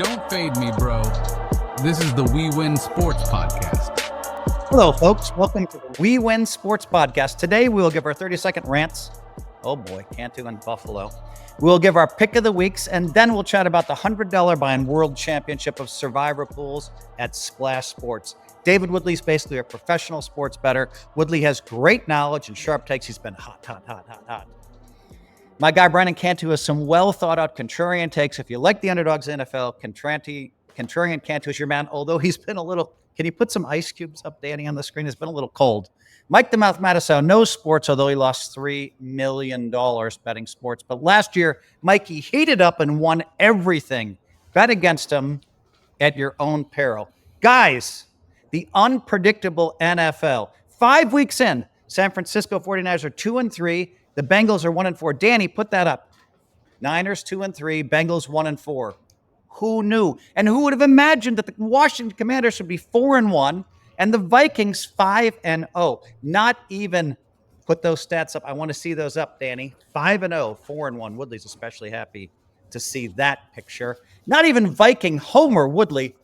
Don't fade me, bro. This is the WeWin Sports Podcast. Hello, folks. Welcome to the WeWin Sports Podcast. Today, we will give our 30-second rants. Oh, boy. Cantu and Buffalo. We'll give our pick of the weeks, and then we'll chat about the $100 buy-in World Championship of Survivor Pools at Splash Sports. David Woodley is basically a professional sports bettor. Woodley has great knowledge and sharp takes. He's been hot. My guy, Brandon Cantu, has some well-thought-out contrarian takes. If you like the underdogs in the NFL, contrarian Cantu is your man, although he's been a little... Can you put some ice cubes up, Danny, on the screen? It's been a little cold. Mike the Mouth Matusow knows sports, although he lost $3 million betting sports. But last year, Mikey heated up and won everything. Bet against him at your own peril. Guys, the unpredictable NFL. 5 weeks in, San Francisco 49ers are 2-3. The Bengals are 1-4. Danny, put that up. Niners 2-3, Bengals 1-4. Who knew? And who would have imagined that the Washington Commanders would be 4-1 and the Vikings 5-0? Not even put those stats up. I want to see those up, Danny. 5-0, 4-1. Woodley's especially happy to see that picture. Not even Viking Homer Woodley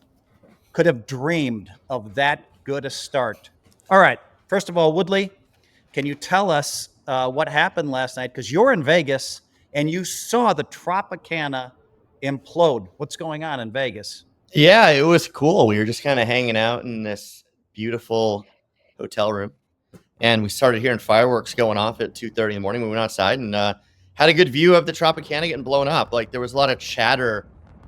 could have dreamed of that good a start. All right. First of all, Woodley, can you tell us what happened last night? Because you're in Vegas and you saw the Tropicana implode. What's going on in Vegas? Yeah, it was cool. We were just kind of hanging out in this beautiful hotel room, and we started hearing fireworks going off at 2:30 in the morning. We went outside and had a good view of the Tropicana getting blown up. Like, there was a lot of chatter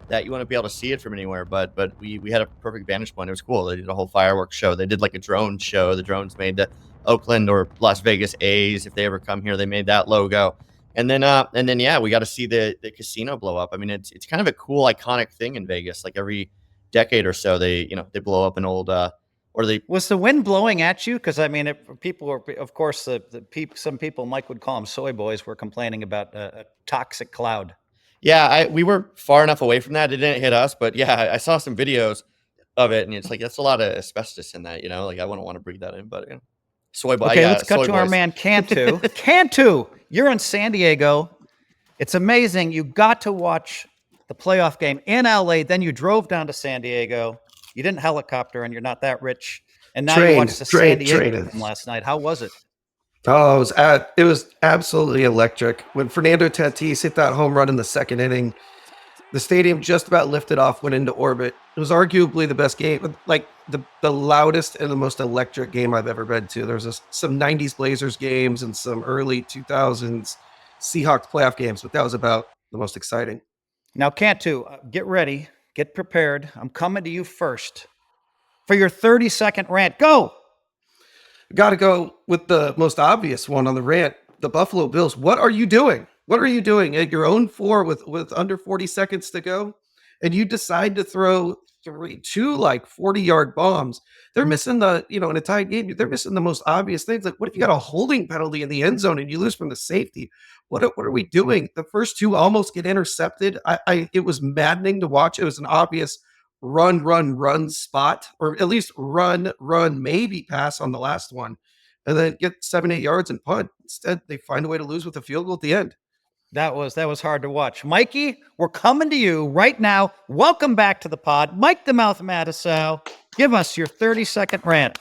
that you wouldn't be able to see it from anywhere, but we had a perfect vantage point. It was cool. They did a whole fireworks show. They did like a drone show. The drones made the Oakland or Las Vegas A's. If they ever come here, they made that logo. And then yeah, we got to see the casino blow up. I mean, it's kind of a cool, iconic thing in Vegas. Like every decade or so, they blow up an old Was the wind blowing at you? Because I mean, people were, of course, some people, Mike would call them soy boys, were complaining about a toxic cloud. Yeah, we were far enough away from that. It didn't hit us, but yeah, I saw some videos of it, and it's like, that's a lot of asbestos in that, like I wouldn't want to breathe that in, but soy boy. Okay, let's cut to our man Cantu. Cantu, you're in San Diego. It's amazing. You got to watch the playoff game in LA, then you drove down to San Diego. You didn't helicopter, and you're not that rich. And now you watched the San Diego game last night. How was it? Oh, it was absolutely electric. When Fernando Tatis hit that home run in the second inning, the stadium just about lifted off, went into orbit. It was arguably the best game, like the loudest and the most electric game I've ever been to. There's some 90s Blazers games and some early 2000s Seahawks playoff games, but that was about the most exciting. Now, Cantu, get ready, get prepared. I'm coming to you first for your 30-second rant. Go! Got to go with the most obvious one on the rant. The Buffalo Bills. What are you doing? What are you doing at your own 4 with under 40 seconds to go? And you decide to throw two 40-yard bombs. They're missing in a tied game, they're missing the most obvious things. Like, what if you got a holding penalty in the end zone and you lose from the safety? What are we doing? The first two almost get intercepted. It was maddening to watch. It was an obvious run spot, or at least run, maybe pass on the last one, and then get 7-8 yards and punt. Instead, they find a way to lose with a field goal at the end. That was hard to watch. Mikey, we're coming to you right now. Welcome back to the pod. Mike the Mouth Matusow, give us your 30-second rant.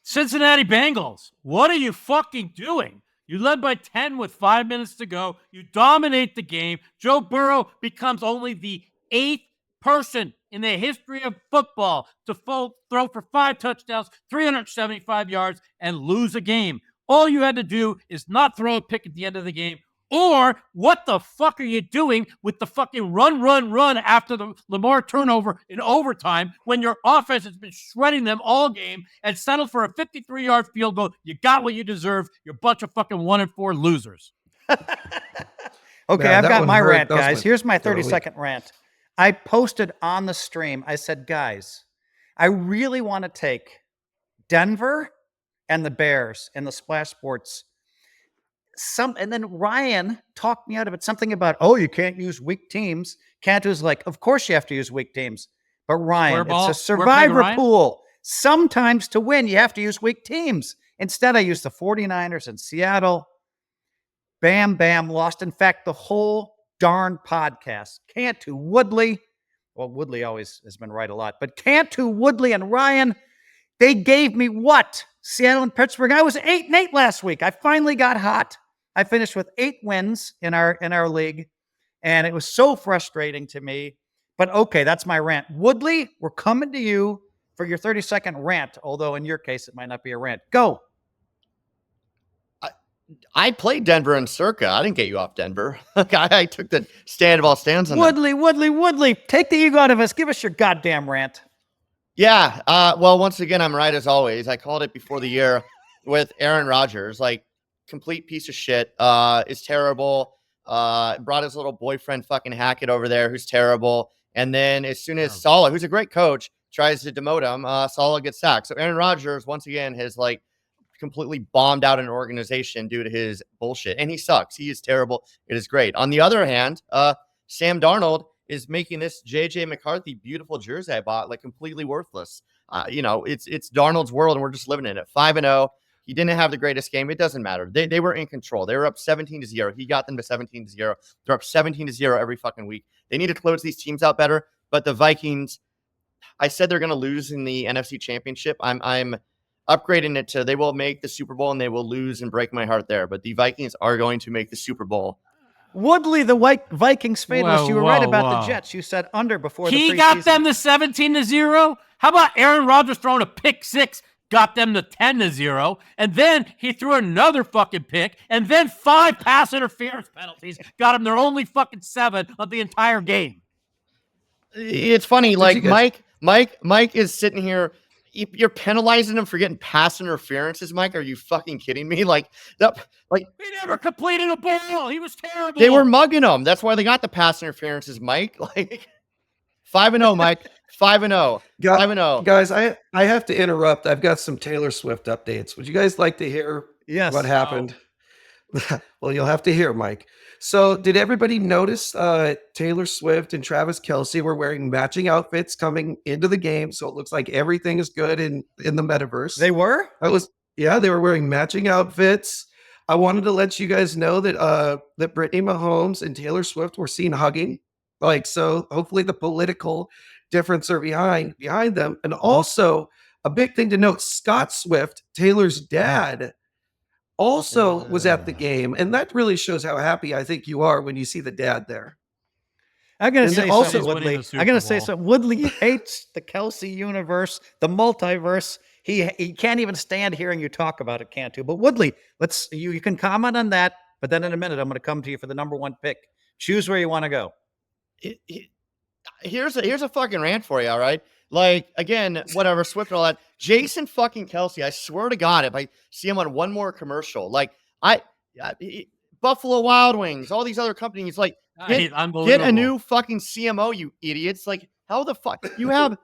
Cincinnati Bengals, what are you fucking doing? You led by 10 with 5 minutes to go. You dominate the game. Joe Burrow becomes only the 8th person in the history of football to throw for 5 touchdowns, 375 yards, and lose a game. All you had to do is not throw a pick at the end of the game. Or what the fuck are you doing with the fucking run after the Lamar turnover in overtime when your offense has been shredding them all game and settled for a 53-yard field goal? You got what you deserve. You're a bunch of fucking 1-4 losers. Okay, I've got my rant, guys. Here's my 30-second rant. I posted on the stream, I said, guys, I really want to take Denver and the Bears and the Splash Sports. And then Ryan talked me out of it, something about, you can't use weak teams. Cantu's like, of course you have to use weak teams. But Ryan, it's a survivor pool. Sometimes to win, you have to use weak teams. Instead, I used the 49ers in Seattle. Bam, lost. In fact, the whole darn podcast. Cantu, Woodley. Well, Woodley always has been right a lot, but Cantu, Woodley, and Ryan, they gave me what? Seattle and Pittsburgh. I was 8-8 last week. I finally got hot. I finished with 8 wins in our league, and it was so frustrating to me. But okay, that's my rant. Woodley, we're coming to you for your 30-second rant, although in your case, it might not be a rant. Go. I played Denver and Circa. I didn't get you off Denver. I took the stand of all stands on Woodley, take the ego out of us. Give us your goddamn rant. Yeah. Well, once again, I'm right as always. I called it before the year with Aaron Rodgers, like complete piece of shit. Is terrible. Brought his little boyfriend fucking Hackett over there, who's terrible. And then as soon as Saleh, who's a great coach, tries to demote him, Saleh gets sacked. So Aaron Rodgers, once again, has like completely bombed out an organization due to his bullshit. And he sucks. He is terrible. It is great. On the other hand, Sam Darnold is making this JJ McCarthy beautiful jersey I bought like completely worthless. It's Darnold's world and we're just living in it. 5-0. He didn't have the greatest game. It doesn't matter. They were in control. They were up 17-0. He got them to 17-0. They're up 17-0 every fucking week. They need to close these teams out better. But the Vikings, I said they're going to lose in the NFC Championship. I'm upgrading it to they will make the Super Bowl and they will lose and break my heart there. But the Vikings are going to make the Super Bowl. Woodley, the Vikings fatalist, you were right about the Jets. You said under before the preseason. He got them to 17-0. How about Aaron Rodgers throwing a pick six? Got them to 10-0, and then he threw another fucking pick, and then 5 pass interference penalties. Got him their only fucking 7 of the entire game. It's funny, like Mike is sitting here. You're penalizing him for getting pass interferences, Mike. Are you fucking kidding me? Like he never completed a ball. He was terrible. They were mugging him. That's why they got the pass interferences, Mike. Like 5-0, Mike. 5-0. 5-0. Guys, I have to interrupt. I've got some Taylor Swift updates. Would you guys like to hear what happened? Well, you'll have to hear, Mike. So did everybody notice Taylor Swift and Travis Kelsey were wearing matching outfits coming into the game? So it looks like everything is good in the metaverse. They were? They were wearing matching outfits. I wanted to let you guys know that Brittany Mahomes and Taylor Swift were seen hugging. Like, so hopefully the political difference are behind them. And also a big thing to note, Scott Swift, Taylor's dad, also was at the game. And that really shows how happy I think you are when you see the dad there. I'm going to say something, Woodley. I'm going to say something. Woodley hates the Kelsey universe, the multiverse. He can't even stand hearing you talk about it, Cantu. But Woodley, you can comment on that. But then in a minute, I'm going to come to you for the number 1 pick. Choose where you want to go. Here's a fucking rant for you, all right? Like, again, whatever, Swift and all that. Jason fucking Kelsey, I swear to God, if I see him on one more commercial, like, Buffalo Wild Wings, all these other companies, like, get a new fucking CMO, you idiots. Like, how the fuck? You have,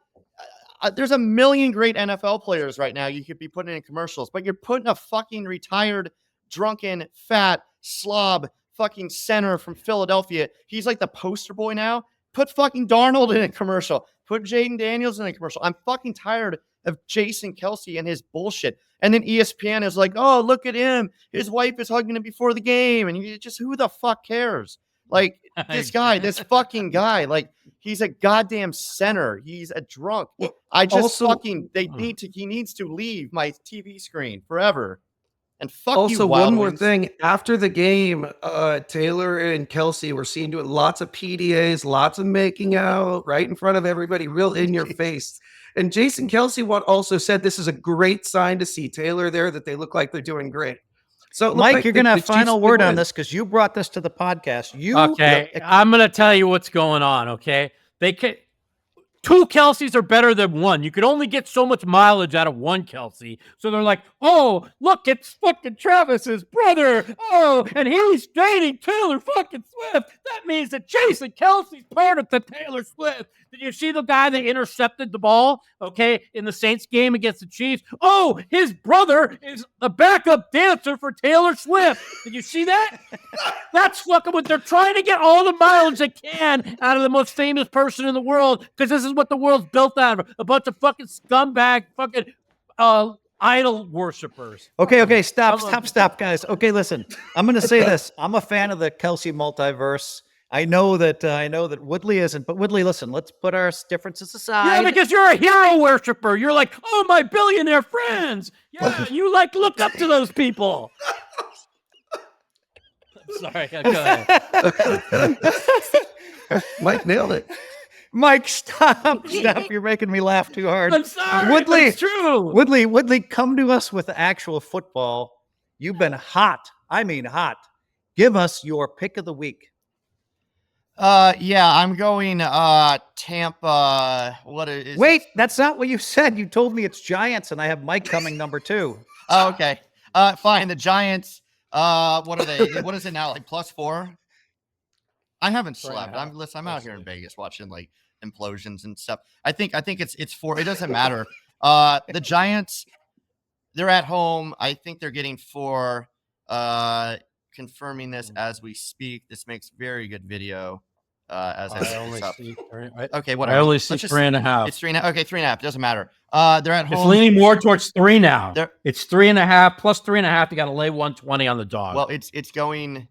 there's a million great NFL players right now you could be putting in commercials, but you're putting a fucking retired, drunken, fat, slob, fucking center from Philadelphia. He's like the poster boy now. Put fucking Darnold in a commercial. Put Jaden Daniels in a commercial. I'm fucking tired of Jason Kelsey and his bullshit. And then ESPN is like, oh, look at him. His wife is hugging him before the game. And you just, who the fuck cares? Like, this fucking guy, like, he's a goddamn center. He's a drunk. He needs to leave my TV screen forever. And fuck also, you, Wild one more Wings. thing. After the game, Taylor and Kelsey were seen doing lots of PDAs, lots of making out right in front of everybody, real in your face. And Jason Kelsey also said this is a great sign to see Taylor there, that they look like they're doing great. So, Mike, you're going to have final word on this because you brought this to the podcast. I'm going to tell you what's going on, okay? 2 Kelseys are better than 1. You could only get so much mileage out of 1 Kelsey. So they're like, oh, look, it's fucking Travis's brother. Oh, and he's dating Taylor fucking Swift. That means that Jason Kelsey's part of the Taylor Swift. Did you see the guy that intercepted the ball, okay, in the Saints game against the Chiefs? Oh, his brother is the backup dancer for Taylor Swift. Did you see that? That's fucking what they're trying to get all the mileage they can out of the most famous person in the world, because this is what the world's built out of. A bunch of fucking scumbag fucking idol worshipers. Okay, stop, guys. Okay, listen. I'm going to say this. I'm a fan of the Kelsey multiverse. I know that Woodley isn't, but Woodley, listen, let's put our differences aside. Yeah, because you're a hero worshiper. You're like, oh, my billionaire friends. Yeah, you look up to those people. Sorry, go ahead. Mike nailed it. Mike, stop. You're making me laugh too hard. I'm sorry, Woodley, but it's true. Woodley, come to us with actual football. You've been hot. I mean hot. Give us your pick of the week. Yeah, I'm going Tampa. What is Wait, that's not what you said. You told me it's Giants, and I have Mike coming number 2. Oh, okay. Fine. The Giants. What are they? What is it now? Like +4? I haven't slept. I'm out here in Vegas watching like implosions and stuff. I think it's 4. It doesn't matter. The Giants, they're at home. I think they're getting 4. Confirming this as we speak. This makes very good video. As I only see okay, whatever. I only see 3.5. It's 3.5. Okay, 3.5. Doesn't matter. They're at home. It's leaning more towards 3 now. It's 3.5 plus 3.5. You got to lay 120 on the dog. Well, it's going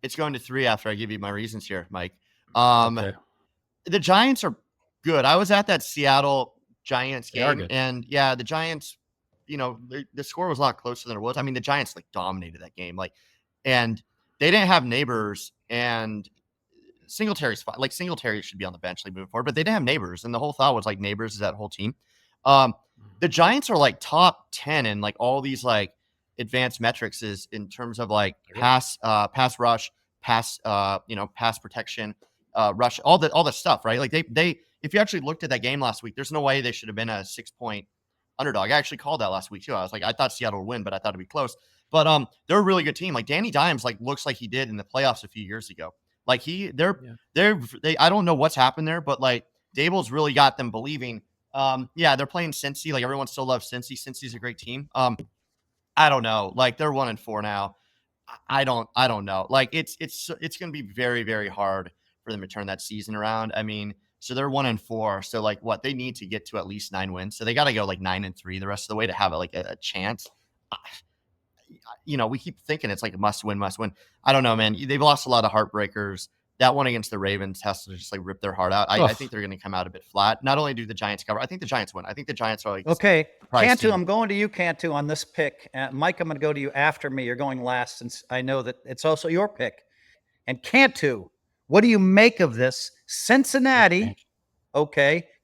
to 3 after I give you my reasons here, Mike. Okay. The Giants are good. I was at that Seattle Giants game, and yeah, the Giants, the score was a lot closer than it was. I mean, the Giants like dominated that game, and they didn't have Neighbors, and Singletary's fine. Like Singletary should be on the bench moving forward, but they didn't have Neighbors, and the whole thought was like Neighbors is that whole team. The Giants are like top 10 in like all these like advanced metrics is in terms of like pass rush, pass protection, rush, all the stuff, right? Like they if you actually looked at that game last week, there's no way they should have been a 6-point underdog. I actually called that last week too. I was like, I thought Seattle would win, but I thought it'd be close. But they're a really good team. Like Danny Dimes looks like he did in the playoffs a few years ago. Like they I don't know what's happened there, but like Dable's really got them believing. They're playing Cincy. Like everyone still loves Cincy. Cincy's a great team. I don't know. Like they're 1-4 now. I don't know. Like it's going to be very, very hard for them to turn that season around. I mean, so they're 1-4. So like what they need to get to at least 9 wins. So they got to go like 9-3 the rest of the way to have a chance. We keep thinking it's like a must win. I don't know, man. They've lost a lot of heartbreakers. That one against the Ravens has to just like rip their heart out. I think they're going to come out a bit flat. Not only do the Giants cover, I think the Giants win. I think the Giants are like okay. Cantu, I'm going to you, Cantu, on this pick. Mike, I'm going to go to you after me. You're going last since I know that it's also your pick. And Cantu, what do you make of this? Cincinnati,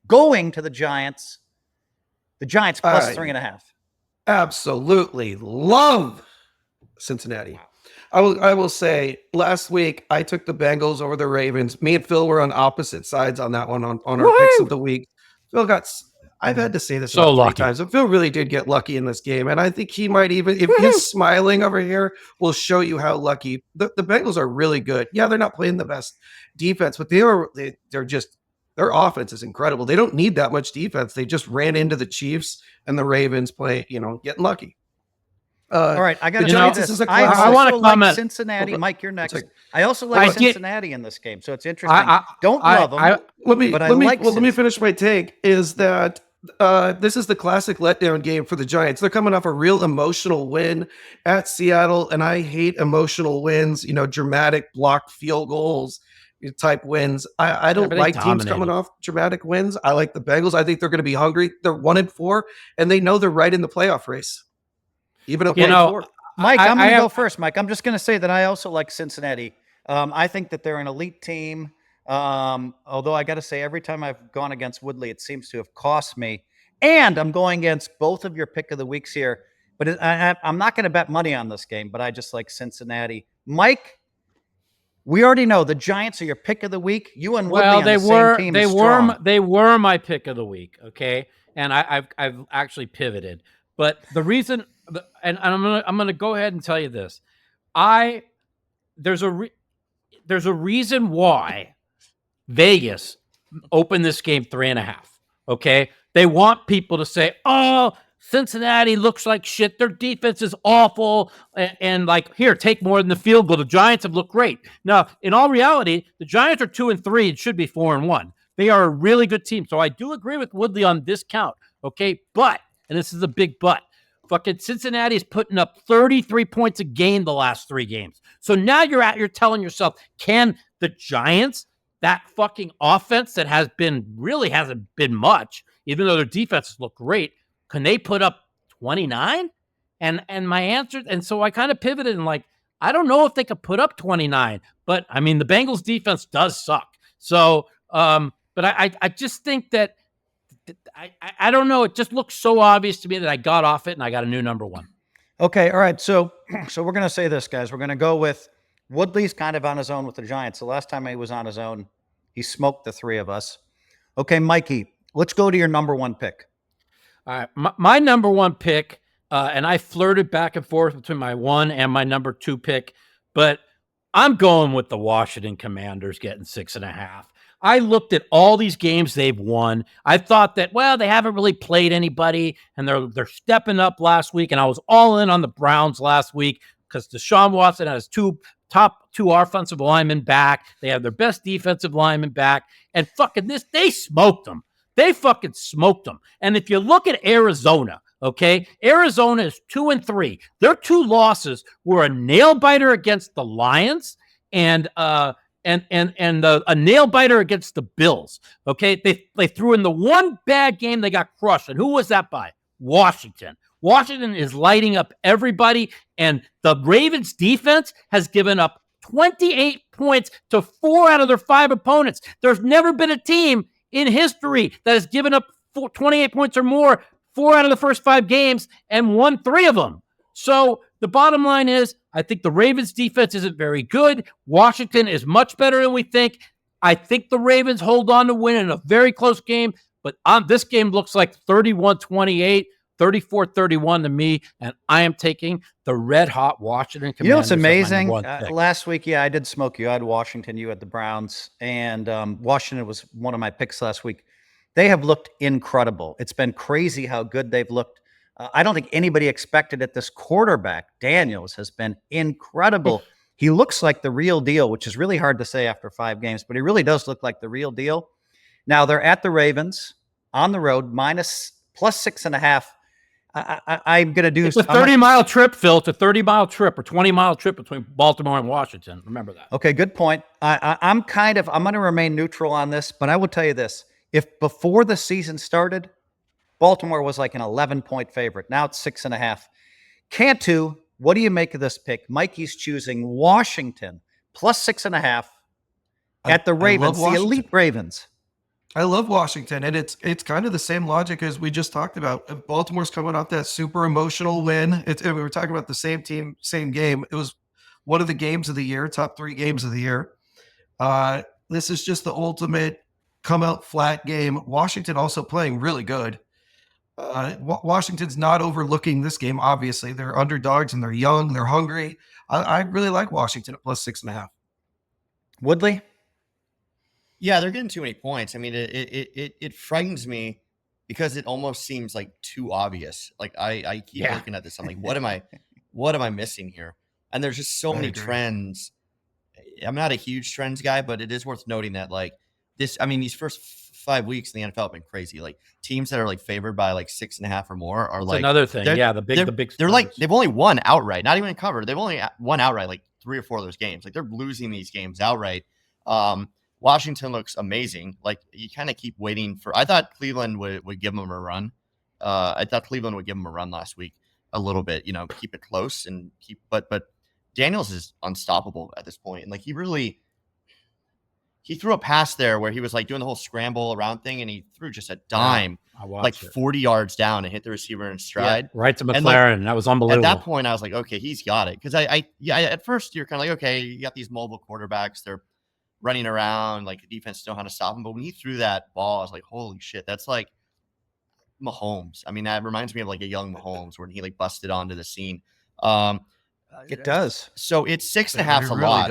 going to the Giants. The Giants plus 3.5. Absolutely love Cincinnati. I will say last week I took the Bengals over the Ravens. Me and Phil were on opposite sides on that one on our picks of the week. Phil I've had to say this so lucky 3 times, but Phil really did get lucky in this game. And I think he might even, if he's smiling over here, will show you how lucky. The Bengals are really good. Yeah, they're not playing the best defense, but they're just, their offense is incredible. They don't need that much defense. They just ran into the Chiefs and the Ravens getting lucky. All right, I got to Giants. this. I want to comment. Like Cincinnati, Mike, you're next. I also like Cincinnati in this game, so it's interesting. Don't love them. Let me finish my take. Is that this is the classic letdown game for the Giants? They're coming off a real emotional win at Seattle, and I hate emotional wins. Dramatic blocked field goals type wins. I don't like teams coming off dramatic wins. I like the Bengals. I think they're going to be hungry. They're 1-4, and they know they're right in the playoff race. Even if Mike, I'm going to go first. Mike, I'm just going to say that I also like Cincinnati. I think that they're an elite team. Although I got to say, every time I've gone against Woodley, it seems to have cost me. And I'm going against both of your pick of the weeks here. But I'm not going to bet money on this game, but I just like Cincinnati. Mike, we already know the Giants are your pick of the week. You and Woodley on the same team is strong. They were my pick of the week, okay? And I've actually pivoted. But the reason, and I'm gonna go ahead and tell you this, there's a reason why Vegas opened this game 3.5. Okay, they want people to say, "Oh, Cincinnati looks like shit. Their defense is awful," and like, here, take more than the field goal. The Giants have looked great. Now, in all reality, the Giants are 2-3 and should be 4-1. They are a really good team. So I do agree with Woodley on this count. Okay, but. And this is a big but. Fucking Cincinnati is putting up 33 points a game the last 3 games. So now you're telling yourself, can the Giants, that fucking offense that hasn't been much, even though their defenses look great, can they put up 29? And my answer, and so I kind of pivoted and like, I don't know if they could put up 29, but I mean, the Bengals defense does suck. So, but I just think that I don't know. It just looks so obvious to me that I got off it and I got a new number one. Okay. All right. So we're going to say this, guys. We're going to go with Woodley's kind of on his own with the Giants. The last time he was on his own, he smoked the three of us. Okay, Mikey, let's go to your number one pick. All right. My number one pick, and I flirted back and forth between my one and my number two pick, but I'm going with the Washington Commanders getting 6.5. I looked at all these games they've won. I thought that, well, they haven't really played anybody, and they're stepping up last week, and I was all in on the Browns last week because Deshaun Watson has top two offensive linemen back. They have their best defensive lineman back, and fucking they smoked them. They fucking smoked them. And if you look at Arizona, okay, Arizona is 2-3. Their two losses were a nail biter against the Lions and a nail biter against the Bills. Okay, they threw in the one bad game, they got crushed. And who was that by? Washington. Washington is lighting up everybody, and the Ravens defense has given up 28 points to 4 out of their 5 opponents. There's never been a team in history that has given up 28 points or more 4 out of the first 5 games and won 3 of them. So the bottom line is, I think the Ravens defense isn't very good. Washington is much better than we think. I think the Ravens hold on to win in a very close game, but this game looks like 31-28, 34-31 to me, and I am taking the red-hot Washington Commanders. You know what's amazing? Last week, I did smoke you. I had Washington, you had the Browns, and Washington was one of my picks last week. They have looked incredible. It's been crazy how good they've looked. I don't think anybody expected it. This quarterback, Daniels, has been incredible. He looks like the real deal, which is really hard to say after 5 games, but he really does look like the real deal. Now, they're at the Ravens on the road, plus 6.5. I'm going to do... It's a 30-mile trip, Phil. It's a 30-mile trip or 20-mile trip between Baltimore and Washington. Remember that. Okay, good point. I'm going to remain neutral on this, but I will tell you this. If before the season started, Baltimore was like an 11-point favorite. Now it's 6.5. Cantu, what do you make of this pick? Mikey's choosing Washington plus 6.5 at the Ravens, the elite Ravens. I love Washington, and it's kind of the same logic as we just talked about. Baltimore's coming off that super emotional win. We were talking about the same team, same game. It was one of the games of the year, top 3 games of the year. This is just the ultimate come out flat game. Washington also playing really good. Washington's not overlooking this game. Obviously, they're underdogs and they're young, they're hungry. I really like Washington at plus 6.5. Woodley? Yeah, they're getting too many points. I mean, it frightens me because it almost seems like too obvious. Like I keep looking at this. I'm like, what am I missing here? And there's just so many trends. I'm not a huge trends guy, but it is worth noting that like this, I mean, these first 5 weeks in the NFL have been crazy. Like teams that are like favored by like 6.5 or more are like another thing. Yeah, the big. They're like they've only won outright, not even covered. They've only won outright like 3 or 4 of those games. Like they're losing these games outright. Washington looks amazing. Like you kind of keep waiting for. I thought Cleveland would give them a run. I thought Cleveland would give them a run last week a little bit. You know, keep it close and keep. But Daniels is unstoppable at this point, and like he threw a pass there where he was like doing the whole scramble around thing, and he threw just a dime, like 40 yards down and hit the receiver in stride. Yeah, right to McLaren. And that was unbelievable. At that point, I was like, okay, he's got it. Because I at first you're kind of like, okay, you got these mobile quarterbacks, they're running around, like the defense know how to stop him. But when he threw that ball, I was like, holy shit, that's like Mahomes. I mean, that reminds me of like a young Mahomes when he like busted onto the scene. It does. So it's 6.5 a lot.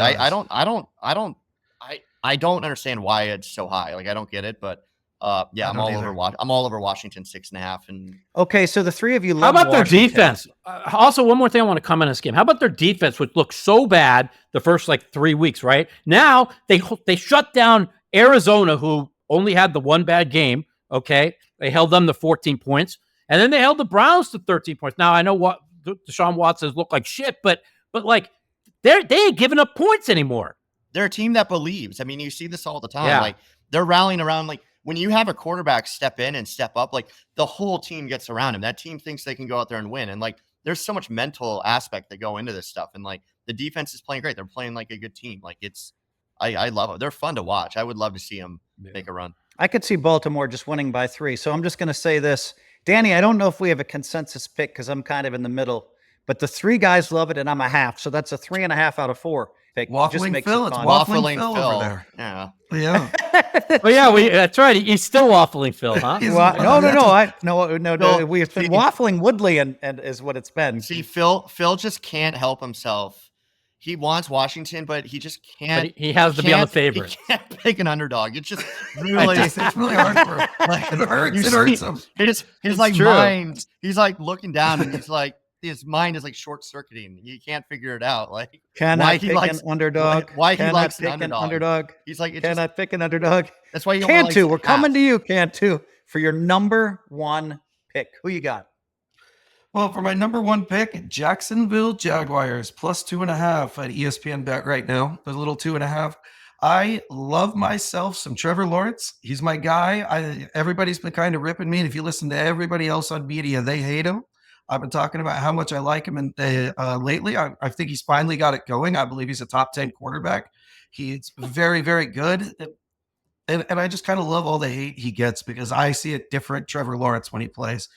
I don't understand why it's so high. Like I don't get it, but I'm all over Washington 6.5. And okay, so the 3 of you love how about Washington. Their defense? Also, one more thing I want to comment on this game. How about their defense, which looked so bad the first like 3 weeks, right? Now they shut down Arizona, who only had the one bad game. Okay, they held them to 14 points, and then they held the Browns to 13 points. Now I know what Deshaun Watson looked like shit, but like they ain't giving up points anymore. they're a team that believes. I mean, you see this all the time. Yeah. Like they're rallying around. Like when you have a quarterback step in and step up, like the whole team gets around him. That team thinks they can go out there and win. And like there's so much mental aspect that go into this stuff. And like the defense is playing great. They're playing like a good team. Like I love it. They're fun to watch. I would love to see them make a run. I could see Baltimore just winning by 3. So I'm just going to say this. Danny, I don't know if we have a consensus pick because I'm kind of in the middle, but the 3 guys love it and I'm a half. So that's a 3.5 out of 4 pick. Waffling Phil. It's fun. Waffling Phil over there. Yeah. Yeah. Oh yeah, that's right. He's still waffling, Phil, huh? No. We've been waffling Woodley and is what it's been. See, Phil just can't help himself. He wants Washington, but he just can't. But he has to be on the favorite. He can't pick an underdog. It's just really, it's really hard for him. Like, it hurts him. His like true. mind. He's like looking down, and he's like his mind is like short circuiting. You can't figure it out. Like cannot pick an underdog. Why he likes pick an underdog. He's like cannot pick an underdog. That's why you Cantu. We're coming to you, Cantu, for your number 1 pick. Who you got? Well, for my number 1 pick, Jacksonville Jaguars plus 2.5 at ESPN Bet right now. There's a little 2.5. I love myself some Trevor Lawrence. He's my guy. Everybody's been kind of ripping me. And if you listen to everybody else on media, they hate him. I've been talking about how much I like him and lately. I think he's finally got it going. I believe he's a top 10 quarterback. He's very, very good. And I just kind of love all the hate he gets because I see a different Trevor Lawrence when he plays.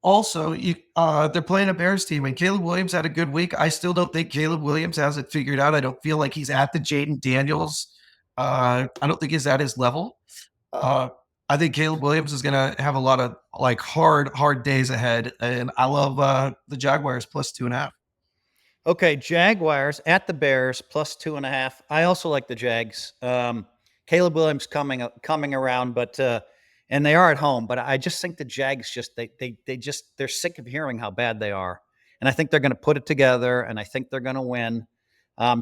Also, they're playing a Bears team, and Caleb Williams had a good week. I still don't think Caleb Williams has it figured out. I don't feel like he's at the Jaden Daniels. I don't think he's at his level. I think Caleb Williams is going to have a lot of like hard days ahead, and I love the Jaguars plus 2.5. Okay, Jaguars at the Bears plus 2.5. I also like the Jags. Caleb Williams coming around, but and they are at home. But I just think the Jags they're sick of hearing how bad they are, and I think they're going to put it together, and I think they're going to win.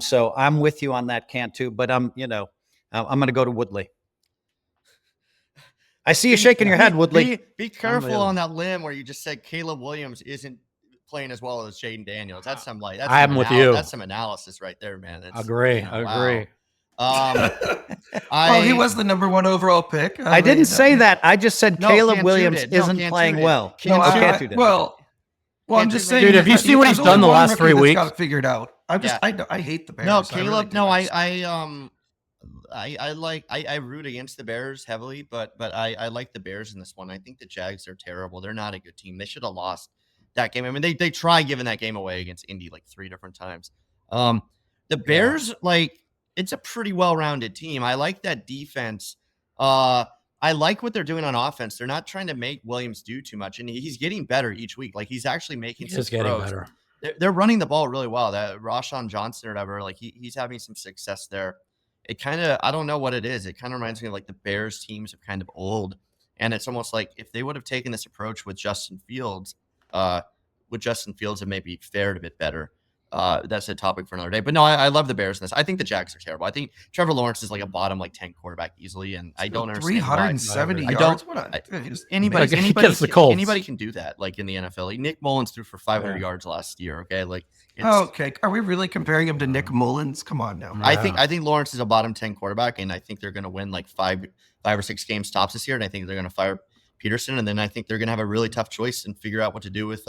So I'm with you on that, Cantu, but I'm going to go to Woodley. I see you shaking your head, Woodley. Be careful on that limb where you just said Caleb Williams isn't playing as well as Jaden Daniels. That's some like I'm with you. That's some analysis right there, man. Agree. He was the number 1 overall pick. I didn't say that. I just said Caleb Williams isn't playing well. Cantu did. Well, I'm just saying, dude. Have you seen what he's done the last 3 weeks? Got it figured out. I hate the Bears. No, Caleb. I root against the Bears heavily, but I like the Bears in this one. I think the Jags are terrible. They're not a good team. They should have lost that game. I mean, they tried giving that game away against Indy like 3 different times. The Bears, it's a pretty well-rounded team. I like that defense. I like what they're doing on offense. They're not trying to make Williams do too much, and he's getting better each week. Like he's actually making some throws. Better. They're running the ball really well. That Rashawn Johnson or whatever, like he's having some success there. It kind of, I don't know what it is. It kind of reminds me of like the Bears teams are kind of old. And it's almost like if they would have taken this approach with Justin Fields, it may be fared a bit better. That's a topic for another day. But no, I love the Bears in this. I think the Jags are terrible. I think Trevor Lawrence is like a bottom 10 quarterback easily. And I don't understand 370 yards. Anybody can do that like in the NFL. Like, Nick Mullins threw for 500 yards last year. Okay. Like, okay. Are we really comparing him to Nick Mullins? Come on now. Yeah. I think Lawrence is a bottom 10 quarterback, and I think they're going to win like five or 6 games tops this year. And I think they're going to fire Peterson. And then I think they're going to have a really tough choice and figure out what to do with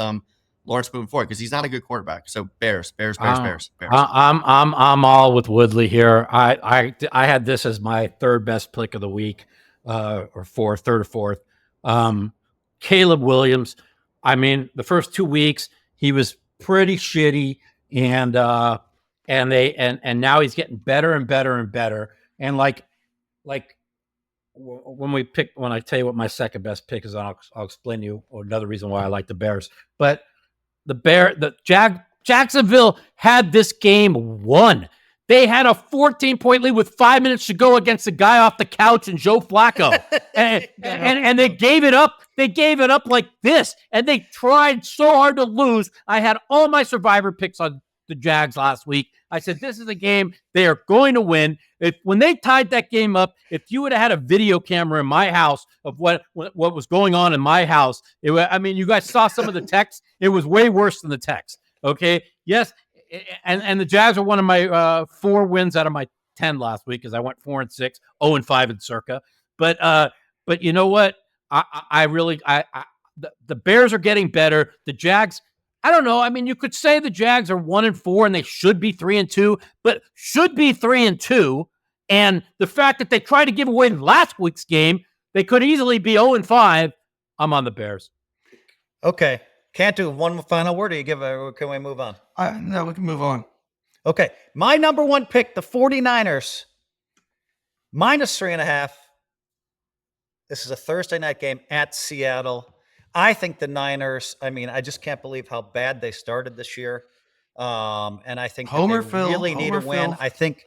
Lawrence moving forward because he's not a good quarterback. So Bears. I'm all with Woodley here. I had this as my 3rd best pick of the week, or 3rd or 4th. Caleb Williams. I mean, the first 2 weeks he was pretty shitty, and now he's getting better and better and better. And like when I tell you what my 2nd best pick is, I'll explain to you another reason why I like the Bears. But Jacksonville had this game won. They had a 14-point lead with 5 minutes to go against the guy off the couch and Joe Flacco. and they gave it up. They gave it up like this. And they tried so hard to lose. I had all my survivor picks on the Jags last week. I said, this is a game they are going to win. When they tied that game up, if you would have had a video camera in my house of what was going on in my house, you guys saw some of the text. It was way worse than the text. Okay. Yes. and the Jags are one of my 4 wins out of my 10 last week, because I went 4-6, 0-5 in circa. But you know what? The Bears are getting better. The Jags, I don't know. I mean, you could say the Jags are 1-4 and they should be 3-2, but should be 3-2. And the fact that they tried to give away last week's game, they could easily be 0-5. I'm on the Bears. Okay. Can't do one final word, or can we move on? No, we can move on. Okay. My number one pick, the 49ers, -3.5. This is a Thursday night game at Seattle. I think the Niners, I just can't believe how bad they started this year. And I think they really need a win. I think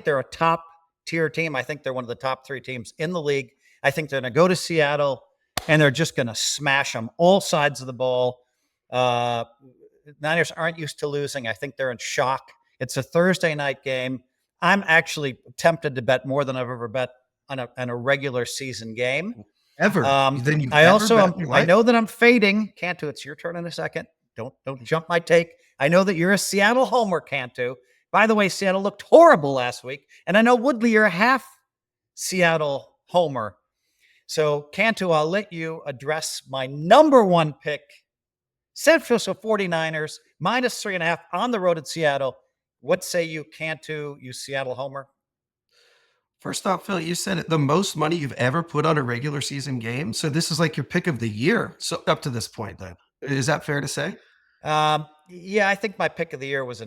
they're a top tier team. I think they're one of the top 3 teams in the league. I think they're going to go to Seattle and they're just going to smash them all sides of the ball. Niners aren't used to losing. I think they're in shock. It's a Thursday night game. I'm actually tempted to bet more than I've ever bet on a regular season game. Ever. I know that I'm fading. Cantu, it's your turn in a second. Don't jump my take. I know that you're a Seattle homer, Cantu. By the way, Seattle looked horrible last week. And I know, Woodley, you're a half Seattle homer. So, Cantu, I'll let you address my number one pick. San Francisco 49ers, -3.5 on the road at Seattle. What say you, Cantu, you Seattle homer? First off, Phil, you said it, the most money you've ever put on a regular season game. So this is like your pick of the year. So up to this point, then, is that fair to say? Yeah, I think my pick of the year was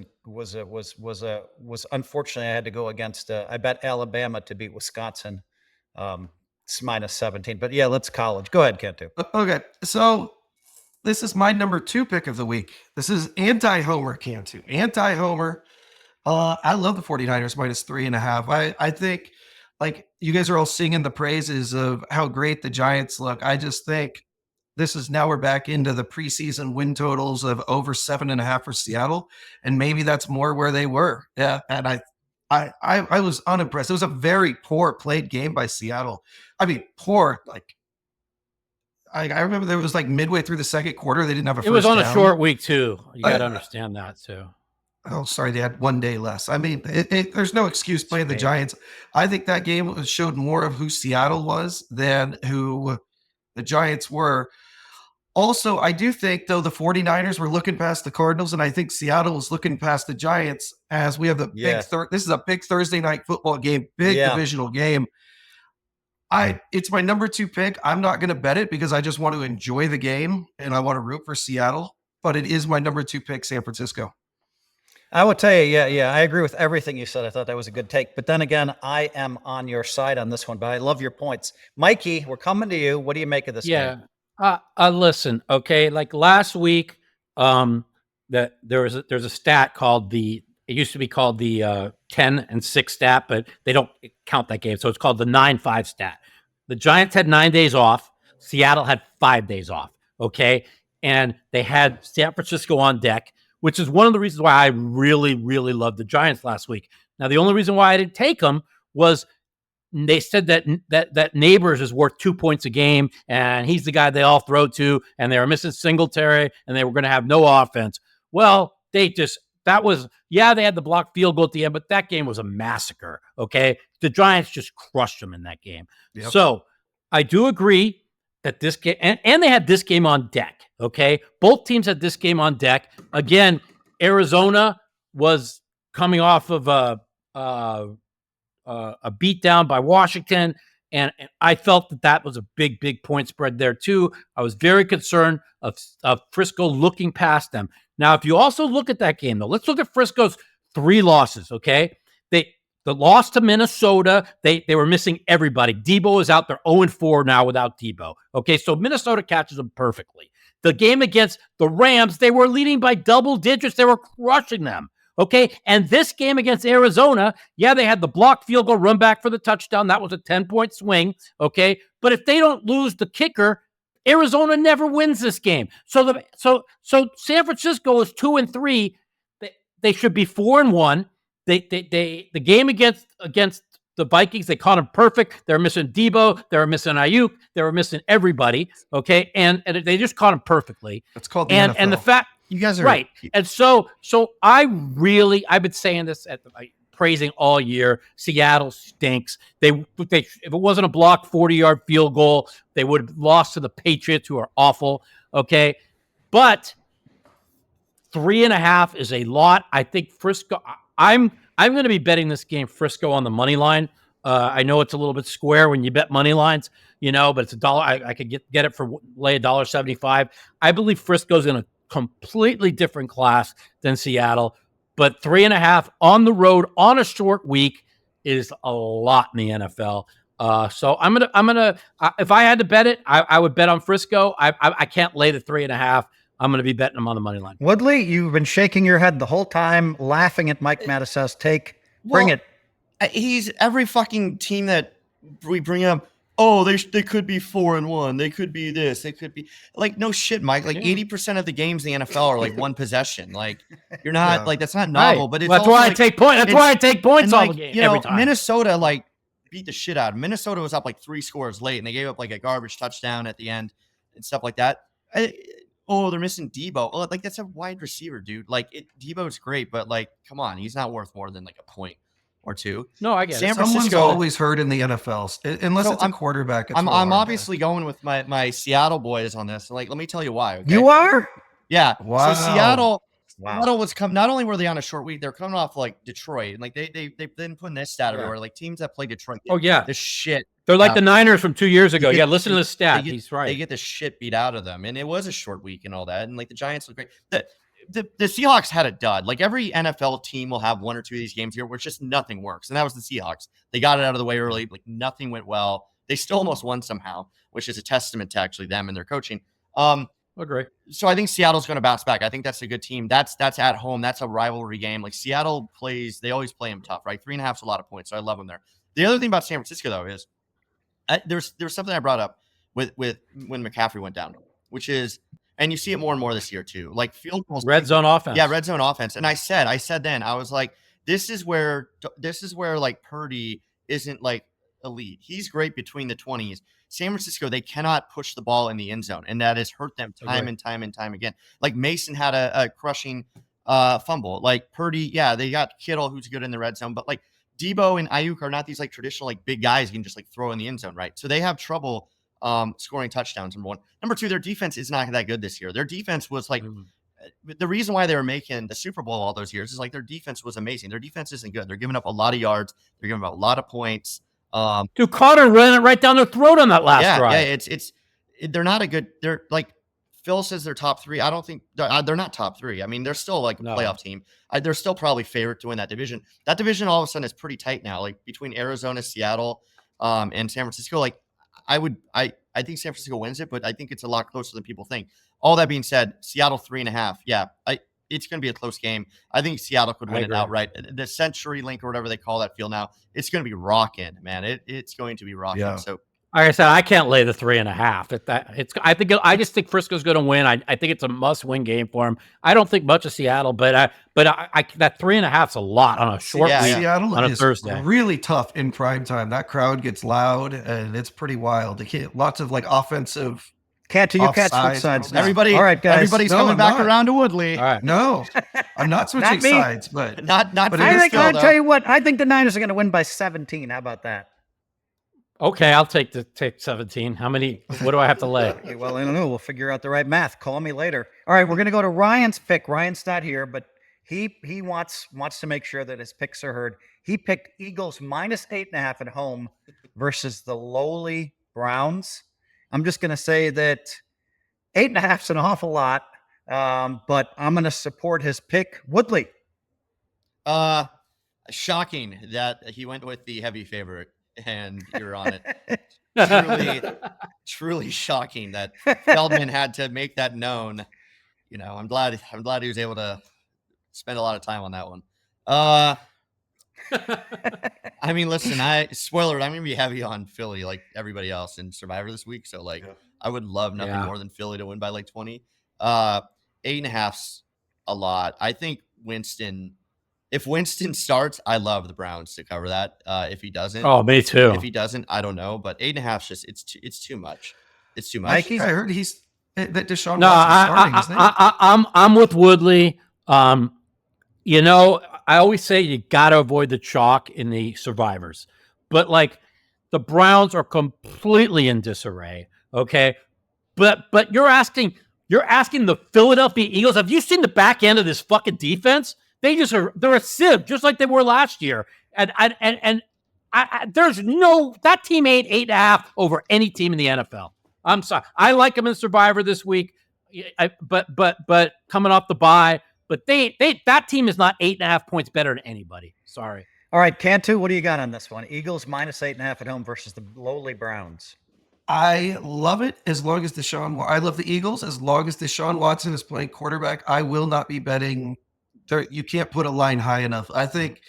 unfortunately I had to go against. I bet Alabama to beat Wisconsin. It's -17, but yeah, let's college. Go ahead, Cantu. Okay, so this is my number 2 pick of the week. This is anti-homer, Cantu. Anti-homer. I love the 49ers -3.5. I think, like, you guys are all singing the praises of how great the Giants look. I just think we're back into the preseason win totals of over 7.5 for Seattle. And maybe that's more where they were. Yeah. And I was unimpressed. It was a very poor played game by Seattle. I mean, poor, like, I remember there was like midway through the second quarter, they didn't have a first down. It was on a short week too. You got to understand that too. Oh, sorry, they had 1 day less. I mean, there's no excuse playing the Giants. I think that game showed more of who Seattle was than who the Giants were. Also, I do think, though, the 49ers were looking past the Cardinals, and I think Seattle was looking past the Giants, as we have the big this is a big Thursday night football game, big divisional game. It's my number 2 pick. I'm not going to bet it because I just want to enjoy the game, and I want to root for Seattle, but it is my number 2 pick, San Francisco. I will tell you, I agree with everything you said. I thought that was a good take. But then again, I am on your side on this one, but I love your points. Mikey, we're coming to you. What do you make of this game? Listen, okay, like last week, that there's a stat called it used to be called the 10-6 stat, but they don't count that game. So it's called the 9-5 stat. The Giants had 9 days off. Seattle had 5 days off, okay? And they had San Francisco on deck, which is one of the reasons why I really, really loved the Giants last week. Now, the only reason why I didn't take them was they said that Neighbors is worth 2 points a game, and he's the guy they all throw to, and they were missing Singletary, and they were going to have no offense. Well, they had the blocked field goal at the end, but that game was a massacre, okay? The Giants just crushed them in that game. Yep. So I do agree that this game, and they had this game on deck, okay? Both teams had this game on deck. Again, Arizona was coming off of a beatdown by Washington, and I felt that was a big point spread there too. I was very concerned of Frisco looking past them. Now, if you also look at that game, though, let's look at Frisco's 3 losses, okay? The loss to Minnesota, they were missing everybody. Debo is out there 0-4 now without Debo. Okay, so Minnesota catches them perfectly. The game against the Rams, they were leading by double digits. They were crushing them. Okay, and this game against Arizona, they had the blocked field goal run back for the touchdown. That was a 10-point swing. Okay, but if they don't lose the kicker, Arizona never wins this game. So San Francisco is 2-3. They should be 4-1. The game against the Vikings, they caught them perfect. They were missing Debo. They were missing Ayuk. They were missing everybody. Okay, and they just caught them perfectly. It's called the NFL. And the fact, You guys are right. And so I've been saying this praising all year. Seattle stinks. They if it wasn't a blocked 40-yard field goal, they would have lost to the Patriots, who are awful. Okay, but 3.5 is a lot. I think Frisco. I'm going to be betting this game Frisco on the money line. I know it's a little bit square when you bet money lines, but it's $1. I could get it for lay $1.75. I believe Frisco's in a completely different class than Seattle, but 3.5 on the road on a short week is a lot in the NFL. So I'm gonna if I had to bet it, I would bet on Frisco. I can't lay the 3.5. I'm going to be betting them on the money line. Woodley, you've been shaking your head the whole time, laughing at Mike Matusow's take. Bring it. He's every fucking team that we bring up. Oh, they could be 4-1. They could be this. They could be like, no shit, Mike. Like 80% of the games in the NFL are like one possession. Like you're not like that's not novel, but it's that's why I take points. That's why I take points all the game. Every time. Minnesota like beat the shit out. Minnesota was up like 3 scores late, and they gave up like a garbage touchdown at the end and stuff like that. They're missing Debo. Oh, like that's a wide receiver, dude. Like Debo's great, but like, come on, he's not worth more than like a point or two. No, I get San it. Francisco, Someone's always hurt in the NFL, unless it's a quarterback. I'm obviously going with my Seattle boys on this. Like, let me tell you why. Okay? You are? Yeah. Wow. So Seattle was not only were they on a short week, they're coming off like Detroit, and like they've been putting this stat everywhere. Like teams that play Detroit. The shit. They're like the Niners from 2 years ago. Listen to the stat. He's right. They get the shit beat out of them, and it was a short week and all that. And like the Giants look great. The Seahawks had a dud. Like every NFL team will have 1 or 2 of these games here where it's just nothing works, and that was the Seahawks. They got it out of the way early. Like nothing went well. They still almost won somehow, which is a testament to actually them and their coaching. Agree. So I think Seattle's going to bounce back. I think that's a good team. That's at home. That's a rivalry game. Like Seattle they always play them tough, right? 3.5 is a lot of points, so I love them there. The other thing about San Francisco though is there's something I brought up with when McCaffrey went down, which is, and you see it more and more this year too, like field goals, red zone offense. Yeah, red zone offense. And I said then, I was like, this is where like Purdy isn't like elite. He's great between the 20s. San Francisco, they cannot push the ball in the end zone, and that has hurt them time and time again. Like Mason had a crushing fumble. Like Purdy, they got Kittle, who's good in the red zone, but like Debo and Ayuk are not these like traditional like big guys you can just like throw in the end zone, right? So they have trouble scoring touchdowns, number one. Number two, their defense is not that good this year. Their defense was like the reason why they were making the Super Bowl all those years is like their defense was amazing. Their defense isn't good. They're giving up a lot of yards. They're giving up a lot of points. Dude, Carter ran it right down their throat on that last drive. Yeah, they're not a good. They're like Phil says they're top 3. I don't think they're not top 3. I mean, they're still like a playoff team. They're still probably favorite to win that division. That division all of a sudden is pretty tight now. Like between Arizona, Seattle, and San Francisco. Like I think San Francisco wins it, but I think it's a lot closer than people think. All that being said, Seattle 3.5. Yeah, it's going to be a close game. I think Seattle could win it outright. The Century Link or whatever they call that field now, it's going to be rocking, man. It's going to be rocking. Yeah. So, like I said, I can't lay the 3.5. I just think Frisco's going to win. I think it's a must-win game for him. I don't think much of Seattle, but that 3.5 is a lot on a short week. Seattle on a is Thursday. Really tough in prime time. That crowd gets loud, and it's pretty wild. Lots of like offensive. Catch which sides. Everybody, all right, guys. Everybody's coming back around to Woodley. All right. No, I'm not switching sides, but not. But I'll tell you what. I think the Niners are going to win by 17. How about that? Okay, I'll take 17. How many? What do I have to lay? Okay, well, I don't know. We'll figure out the right math. Call me later. All right, we're going to go to Ryan's pick. Ryan's not here, but he wants to make sure that his picks are heard. He picked Eagles minus 8.5 at home versus the lowly Browns. I'm just going to say that 8.5 is an awful lot, but I'm going to support his pick. Woodley. Shocking that he went with the heavy favorite and you're on it. Truly shocking that Feldman had to make that known. You know, I'm glad he was able to spend a lot of time on that one. I mean, listen, spoiler, I'm going to be heavy on Philly like everybody else in Survivor this week. So like, I would love nothing more than Philly to win by like 20. 8.5's a lot. I think if Winston starts, I love the Browns to cover that. If he doesn't, me too. If he doesn't, I don't know, but 8.5 just, it's too much. It's too much. Mikey? I heard he's that Deshaun No, Watson's starting, isn't he? I'm with Woodley. I always say you got to avoid the chalk in the survivors, but like the Browns are completely in disarray. Okay, but you're asking the Philadelphia Eagles. Have you seen the back end of this fucking defense? They're a sieve, just like they were last year. And there's no, that team ain't 8.5 over any team in the NFL. I'm sorry. I like them in Survivor this week, but coming off the bye, but that team is not 8.5 points better than anybody. Sorry. All right, Cantu, what do you got on this one? Eagles minus 8.5 at home versus the lowly Browns. I love it as long as I love the Eagles as long as Deshaun Watson is playing quarterback. I will not be betting. You can't put a line high enough. I think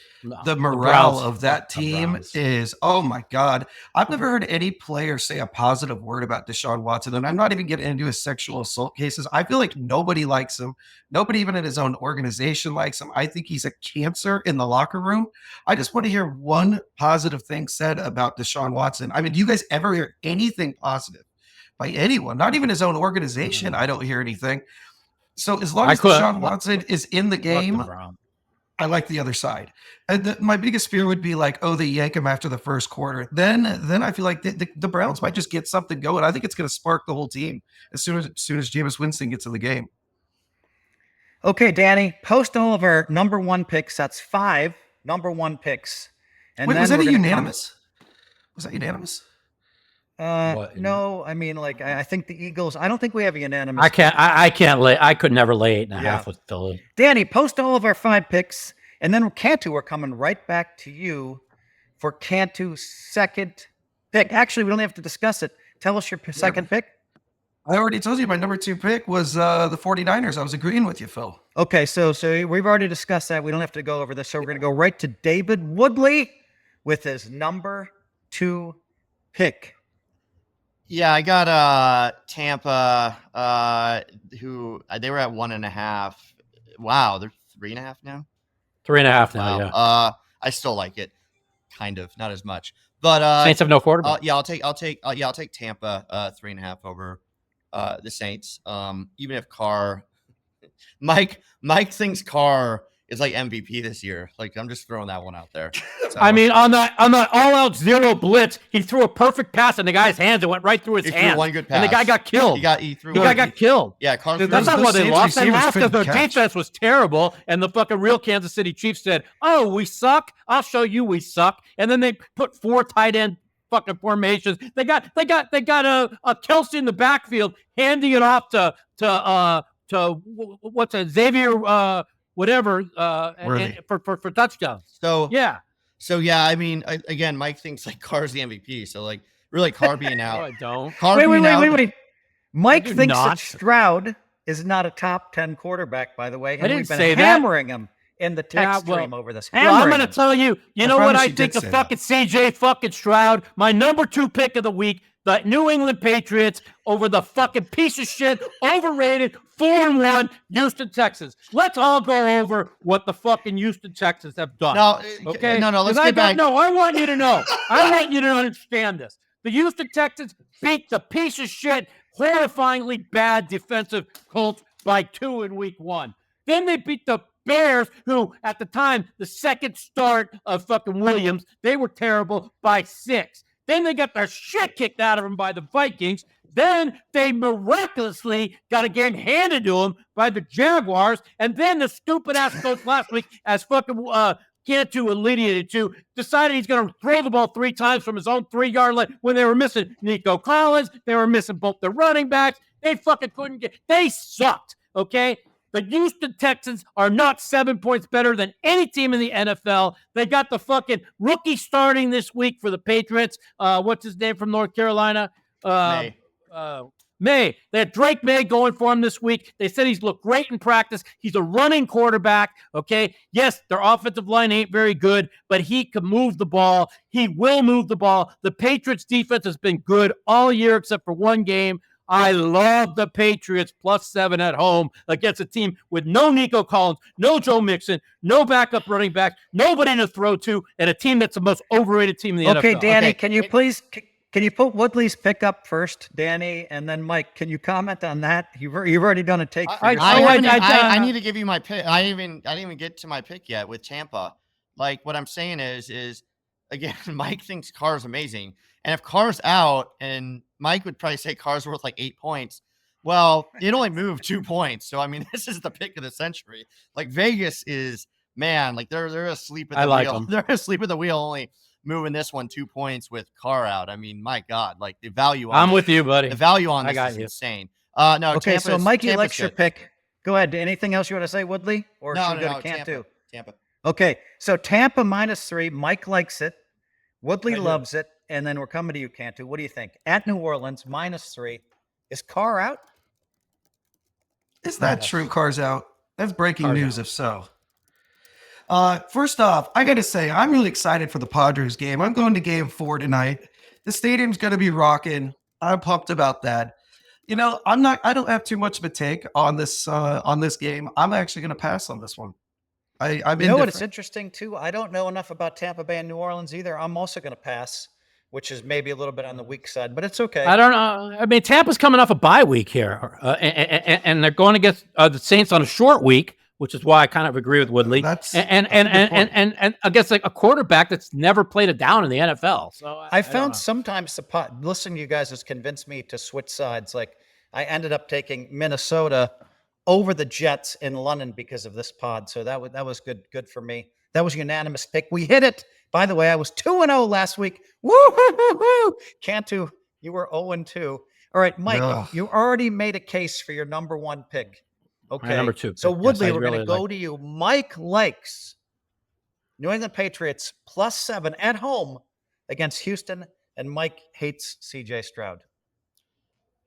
the morale of that team is, oh my God. I've never heard any player say a positive word about Deshaun Watson, and I'm not even getting into his sexual assault cases. I feel like nobody likes him. Nobody even in his own organization likes him. I think he's a cancer in the locker room. I just want to hear one positive thing said about Deshaun Watson. I mean, do you guys ever hear anything positive by anyone? Not even his own organization. I don't hear anything. So as long as Deshaun Watson is in the game, I like the other side. And my biggest fear would be like, oh, they yank him after the first quarter. Then I feel like the Browns might just get something going. I think it's going to spark the whole team as soon as Jameis Winston gets in the game. Okay, Danny, post all of our number one picks. That's 5 number one picks. And wait, then was that unanimous? Was that unanimous? No, I mean, like, I think the Eagles, I don't think we have a unanimous. I could never lay 8.5 with Philly. Danny, post all of our 5 picks, and then Cantu, we're coming right back to you for Cantu's second pick. Actually, we don't have to discuss it. Tell us your second pick. I already told you my number 2 pick was the 49ers. I was agreeing with you, Phil. Okay, so we've already discussed that. We don't have to go over this. So we're going to go right to David Woodley with his number 2 pick. Yeah, I got Tampa, who they were at 1.5. Wow, they're 3.5 now. 3.5 now. Wow. Yeah. I still like it, kind of, not as much. But Saints have no quarterback. Yeah, I'll take Tampa 3.5 over the Saints. Even if Carr, Mike thinks Carr is like MVP this year. Like, I'm just throwing that one out there. So. I mean, on the all-out zero blitz, he threw a perfect pass in the guy's hands. It went right through his hands. Threw one good pass. And the guy got killed. Got killed. Yeah, Carr. That's not why they lost. They lost because their defense was terrible, and the fucking real Kansas City Chiefs said, "Oh, we suck. I'll show you we suck." And then they put 4 tight end fucking formations. They got a Kelsey in the backfield handing it off to what's it, Xavier whatever for touchdowns. So yeah, I mean, again, Mike thinks like Carr's the MVP. So like, really, Carr being out. No, I don't. Carr Wait. Mike thinks that Stroud is not a top 10 quarterback, by the way. And we've been hammering him in the text stream over this. Well, I'm going to tell you, you know what I think of fucking CJ fucking Stroud, my number 2 pick of the week, the New England Patriots over the fucking piece of shit, overrated, 4-1 Houston Texans. Let's all go over what the fucking Houston Texans have done. No, okay? No, let's get back. No, I want you to know. I want you to understand this. The Houston Texans beat the piece of shit, horrifyingly bad defensive Colts by 2 in week 1. Then they beat the Bears, who at the time, the second start of fucking Williams, they were terrible, by 6. Then they got their shit kicked out of them by the Vikings. Then they miraculously got a game handed to them by the Jaguars. And then the stupid-ass coach last week, as fucking Cantu alluded to, decided he's going to throw the ball 3 times from his own 3-yard line when they were missing Nico Collins. They were missing both the running backs. They fucking couldn't get – they sucked, okay? The Houston Texans are not 7 points better than any team in the NFL. They got the fucking rookie starting this week for the Patriots. What's his name from North Carolina? May. They had Drake May going for him this week. They said he's looked great in practice. He's a running quarterback, okay? Yes, their offensive line ain't very good, but he can move the ball. He will move the ball. The Patriots defense has been good all year except for one game. I love the Patriots +7 at home against a team with no Nico Collins, no Joe Mixon, no backup running back, nobody to throw to, and a team that's the most overrated team in the NFL. Okay, Danny, can you please Can you put Woodley's pick up first, Danny, and then Mike? Can you comment on that? You've already done a take. For I need to give you my pick. I didn't even get to my pick yet with Tampa. Like what I'm saying is again, Mike thinks Carr's amazing, and if Carr's out, and Mike would probably say Carr's worth like 8 points. Well, it only moved 2 points, so I mean, this is the pick of the century. Like Vegas is, man, like they're asleep at the wheel. They're asleep at the wheel, only moving this one 2 points with Carr out. I mean, my God, like the value on with you, buddy. The value on this is insane. No, okay, so Mikey likes your pick. Go ahead. Anything else you want to say, Woodley? Or should we go to Cantu? Tampa. Okay, so Tampa -3. Mike likes it. Woodley loves it. And then we're coming to you, Cantu. What do you think? At New Orleans, -3. Is Carr out? Is that true? Carr's out. That's breaking news if so. First off, I got to say, I'm really excited for the Padres game. I'm going to game 4 tonight. The stadium's going to be rocking. I'm pumped about that. You know, I don't have too much of a take on this game. I'm actually going to pass on this one. I'm you know what? It's interesting too. I don't know enough about Tampa Bay and New Orleans either. I'm also going to pass, which is maybe a little bit on the weak side, but it's okay. I don't know. I mean, Tampa's coming off a bye week here, and they're going to get the Saints on a short week, which is why I kind of agree with Woodley. And against like a quarterback that's never played a down in the NFL. So I found sometimes listening to you guys has convinced me to switch sides. Like I ended up taking Minnesota over the Jets in London because of this pod. So that was good for me. That was a unanimous pick. We hit it. By the way, I was 2-0 last week. Woo! Cantu, you were 0-2. All right, Mike, you already made a case for your number 1 pick. Okay. My number 2. So Woodley, we're going to go to you. Mike likes New England Patriots +7 at home against Houston, and Mike hates CJ Stroud.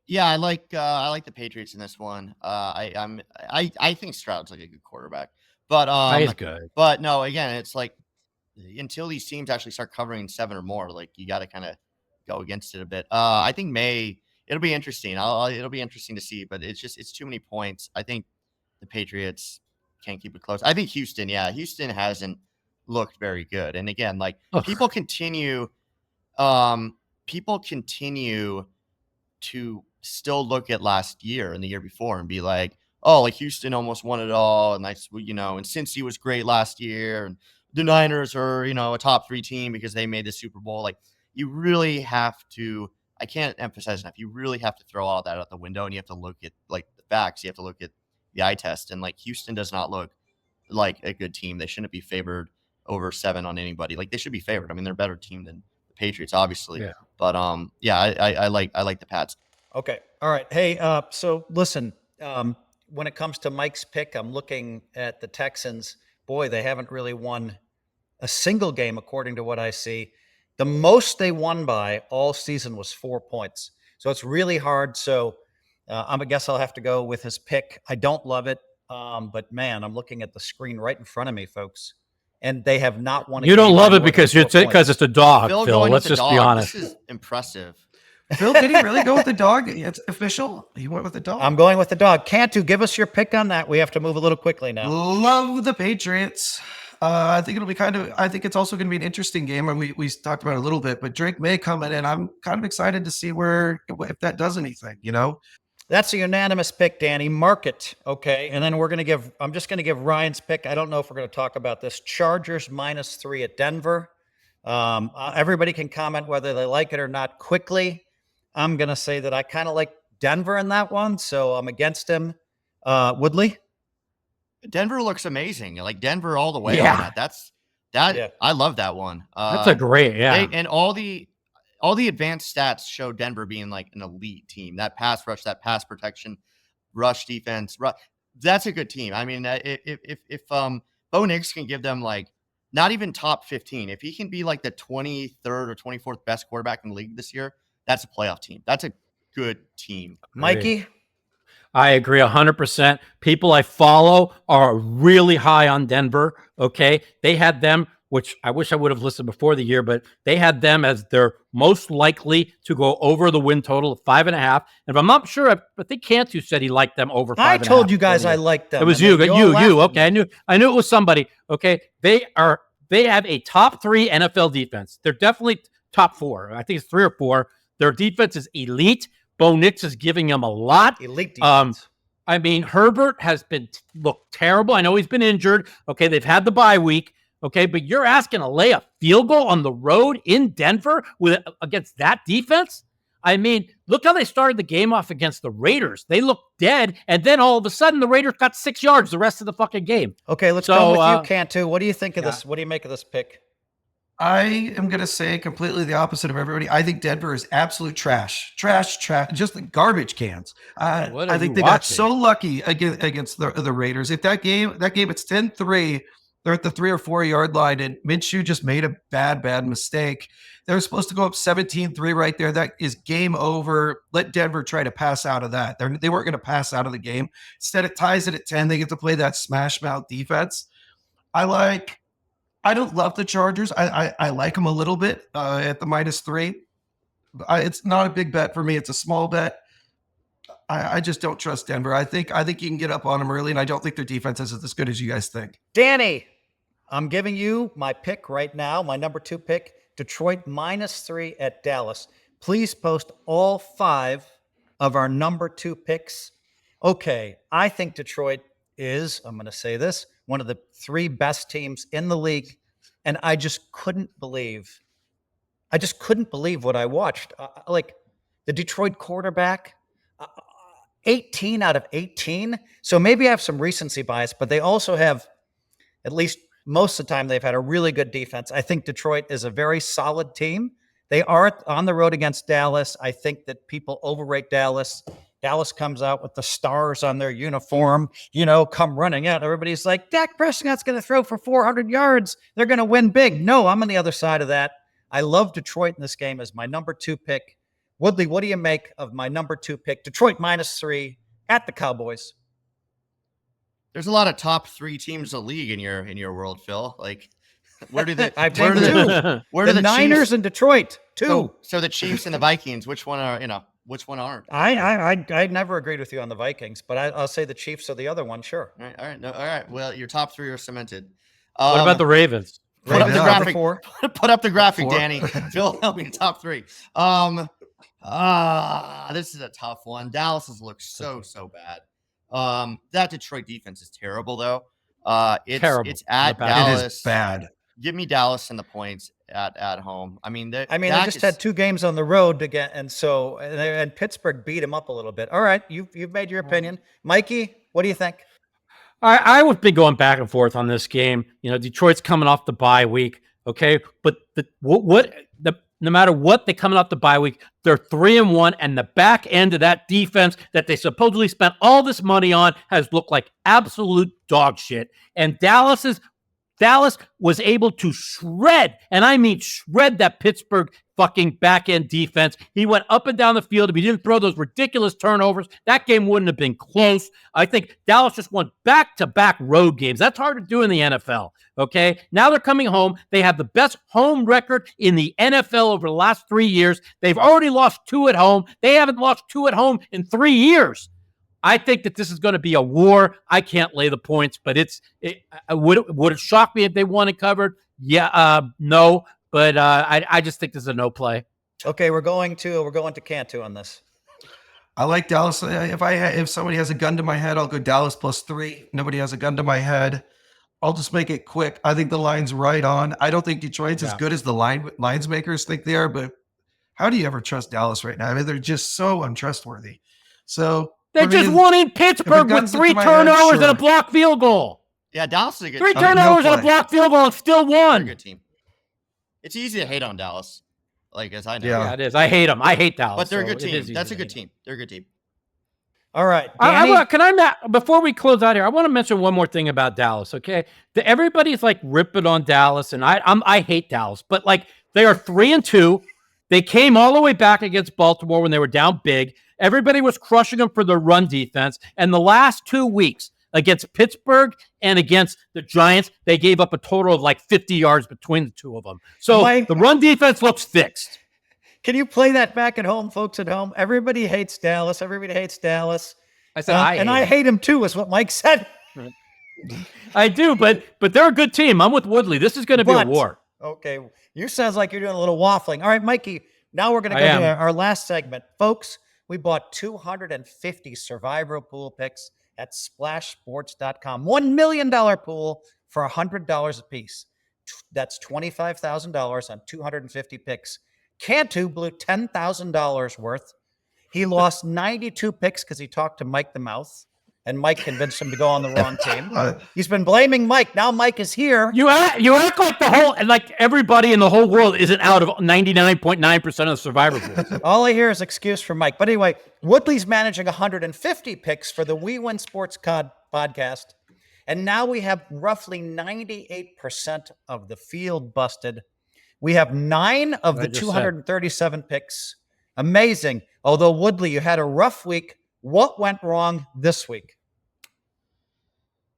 Yeah, I like the Patriots in this one. I think Stroud's like a good quarterback, but he's good. But no, again, it's like until these teams actually start covering 7 or more, like you got to kind of go against it a bit. I think it'll be interesting. It'll be interesting to see, but it's too many points. I think the Patriots can't keep it close. I think Houston hasn't looked very good, and again, like people continue to still look at last year and the year before and be like, oh, like Houston almost won it all. And and Cincy was great last year. And the Niners are, a top 3 team because they made the Super Bowl. Like you really have to, I can't emphasize enough. You really have to throw all that out the window and you have to look at like the facts. You have to look at the eye test. And like Houston does not look like a good team. They shouldn't be favored over 7 on anybody. Like they should be favored. I mean, they're a better team than the Patriots, obviously. Yeah. But I like the Pats. Okay. All right. Hey, so listen, when it comes to Mike's pick, I'm looking at the Texans. Boy, they haven't really won a single game, according to what I see. The most they won by all season was 4 points. So it's really hard. So I guess I'll have to go with his pick. I don't love it. But man, I'm looking at the screen right in front of me, folks. And they have not won a game. You don't love it because it's a dog, Phil. Let's just be honest. This is impressive. Phil, did he really go with the dog? It's official. He went with the dog. I'm going with the dog. Cantu, give us your pick on that. We have to move a little quickly now. Love the Patriots. I think it'll be I think it's also going to be an interesting game. And we talked about it a little bit, but Drake May coming in. I'm kind of excited to see if that does anything, That's a unanimous pick, Danny. Mark it. Okay. And then I'm just going to give Ryan's pick. I don't know if we're going to talk about this. Chargers -3 at Denver. Everybody can comment whether they like it or not quickly. I'm going to say that I kind of like Denver in that one, so I'm against him. Woodley? Denver looks amazing. Like Denver all the way on that. Yeah. I love that one. That's a great, and all the advanced stats show Denver being like an elite team. That pass rush, that pass protection, rush defense, that's a good team. I mean, if Bo Nix can give them like not even top 15, if he can be like the 23rd or 24th best quarterback in the league this year, that's a playoff team. That's a good team. Mikey? I agree 100%. People I follow are really high on Denver. Okay. They had them, which I wish I would have listened before the year, but they had them as their most likely to go over the win total of 5.5. And if I'm not sure, I think Cantu said he liked them over 5.5. I told you guys I liked them. It was you. Okay. I knew it was somebody. Okay. They have a top 3 NFL defense. They're definitely top 4. I think it's 3 or 4. Their defense is elite. Bo Nix is giving them a lot. Elite defense. I mean, Herbert has been looked terrible. I know he's been injured. Okay, they've had the bye week. Okay, but you're asking to lay a field goal on the road in Denver against that defense? I mean, look how they started the game off against the Raiders. They looked dead, and then all of a sudden the Raiders got 6 yards the rest of the fucking game. Okay, let's go with you, Cantu. What do you think of this? What do you make of this pick? I am going to say completely the opposite of everybody. I think Denver is absolute trash, just like garbage cans. I think they got so lucky against the Raiders. If that game, it's 10-3. They're at the 3 or 4 yard line, and Minshew just made a bad mistake. They're supposed to go up 17-3 right there. That is game over. Let Denver try to pass out of that. They weren't going to pass out of the game. Instead, it ties it at 10. They get to play that smash mouth defense. I don't love the Chargers. I like them a little bit at the -3. It's not a big bet for me. It's a small bet. I just don't trust Denver. I think you can get up on them early, and I don't think their defense is as good as you guys think. Danny, I'm giving you my pick right now, my number 2 pick, Detroit -3 at Dallas. Please post all 5 of our number 2 picks. Okay, I think Detroit is, I'm going to say this, one of the 3 best teams in the league, and I just couldn't believe what I watched. Like the Detroit quarterback, 18 out of 18. So maybe I have some recency bias, but they also have, at least most of the time, they've had a really good defense. I think Detroit is a very solid team. They are on the road against Dallas. I think that people overrate Dallas. Dallas comes out with the stars on their uniform, come running out. Everybody's like, Dak Prescott's going to throw for 400 yards. They're going to win big. No, I'm on the other side of that. I love Detroit in this game as my number 2 pick. Woodley, what do you make of my number 2 pick, Detroit -3 at the Cowboys? There's a lot of top 3 teams in the league in your world, Phil. Like, where do the I've taken 2. Where the Niners Chiefs, and Detroit 2. So the Chiefs and the Vikings, which one aren't? I never agreed with you on the Vikings, but I'll say the Chiefs are the other one. Sure. All right. Well, your top 3 are cemented. What about the Ravens? Put up the graphic. 4. Put up the graphic, Danny. Phil, help me. Top 3. This is a tough one. Dallas has looked so bad. That Detroit defense is terrible, though. It's terrible. It's at Dallas. It is bad. Give me Dallas and the points at home. They just had 2 games on the road to get, and Pittsburgh beat him up a little bit. All right, you've made your opinion, Mikey. What do you think? I would be going back and forth on this game. Detroit's coming off the bye week, okay? But no matter what, they're coming off the bye week. They're 3-1, and the back end of that defense that they supposedly spent all this money on has looked like absolute dog shit. And Dallas was able to shred, and I mean shred, that Pittsburgh fucking back-end defense. He went up and down the field. If he didn't throw those ridiculous turnovers, that game wouldn't have been close. I think Dallas just won back-to-back road games. That's hard to do in the NFL, okay? Now they're coming home. They have the best home record in the NFL over the last 3 years. They've already lost 2 at home. They haven't lost 2 at home in 3 years. I think that this is going to be a war. I can't lay the points, but would it shock me if they won and covered? Yeah, no. But I just think this is a no play. Okay, we're going to Cantu on this. I like Dallas. If somebody has a gun to my head, I'll go Dallas +3. Nobody has a gun to my head. I'll just make it quick. I think the line's right on. I don't think Detroit's as good as the lines makers think they are, but how do you ever trust Dallas right now? I mean, they're just so untrustworthy. So they just won in Pittsburgh with 3 turnovers and a blocked field goal. Yeah, Dallas is a good 3 turnovers and a blocked field goal and still won. They're a good team. It's easy to hate on Dallas, as I know. Yeah, it is. I hate them. I hate Dallas. But they're a good team. That's a good team. They're a good team. All right. Before we close out here, I want to mention one more thing about Dallas, okay? Everybody's like ripping on Dallas, and I hate Dallas, but they are 3-2. They came all the way back against Baltimore when they were down big. Everybody was crushing them for their run defense. And the last 2 weeks against Pittsburgh and against the Giants, they gave up a total of 50 yards between the 2 of them. So the run defense looks fixed. Can you play that back at home, folks at home? Everybody hates Dallas. I said I hate him too, is what Mike said. I do, but they're a good team. I'm with Woodley. This is going to be a war. Okay. You sounds like you're doing a little waffling. All right, Mikey. Now we're going to I go am. to our last segment. Folks, we bought 250 Survivor pool picks at splashsports.com. $1 million pool for $100 a piece. That's $25,000 on 250 picks. Cantu blew $10,000 worth. He lost 92 picks because he talked to Mike the Mouth, and Mike convinced him to go on the wrong team. He's been blaming Mike. Now Mike is here. You act like the whole, like everybody in the whole world isn't out of 99.9% of the Survivor pools. All I hear is excuse for Mike. But anyway, Woodley's managing 150 picks for the WeWin Sports podcast. And now we have roughly 98% of the field busted. We have 9 of the 237 picks. Amazing. Although, Woodley, you had a rough week. What went wrong this week?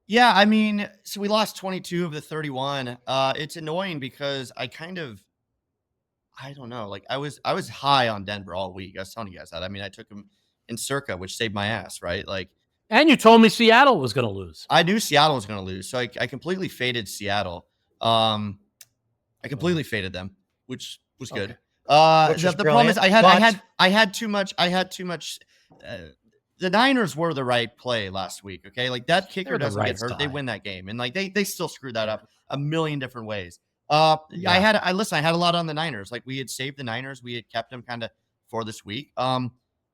Yeah, I mean, so we lost 22 of the 31. It's annoying because I don't know. Like I was high on Denver all week. I was telling you guys that. I mean, I took him in circa, which saved my ass, right? Like, and you told me Seattle was going to lose. I knew Seattle was going to lose, so I completely faded Seattle. I completely faded them, which was good. The problem is I had too much. The Niners were the right play last week. Okay, like that kicker doesn't get hurt, they win that game, and like they still screwed that up a million different ways. I had a lot on the Niners. Like we had saved the Niners, we had kept them kind of for this week.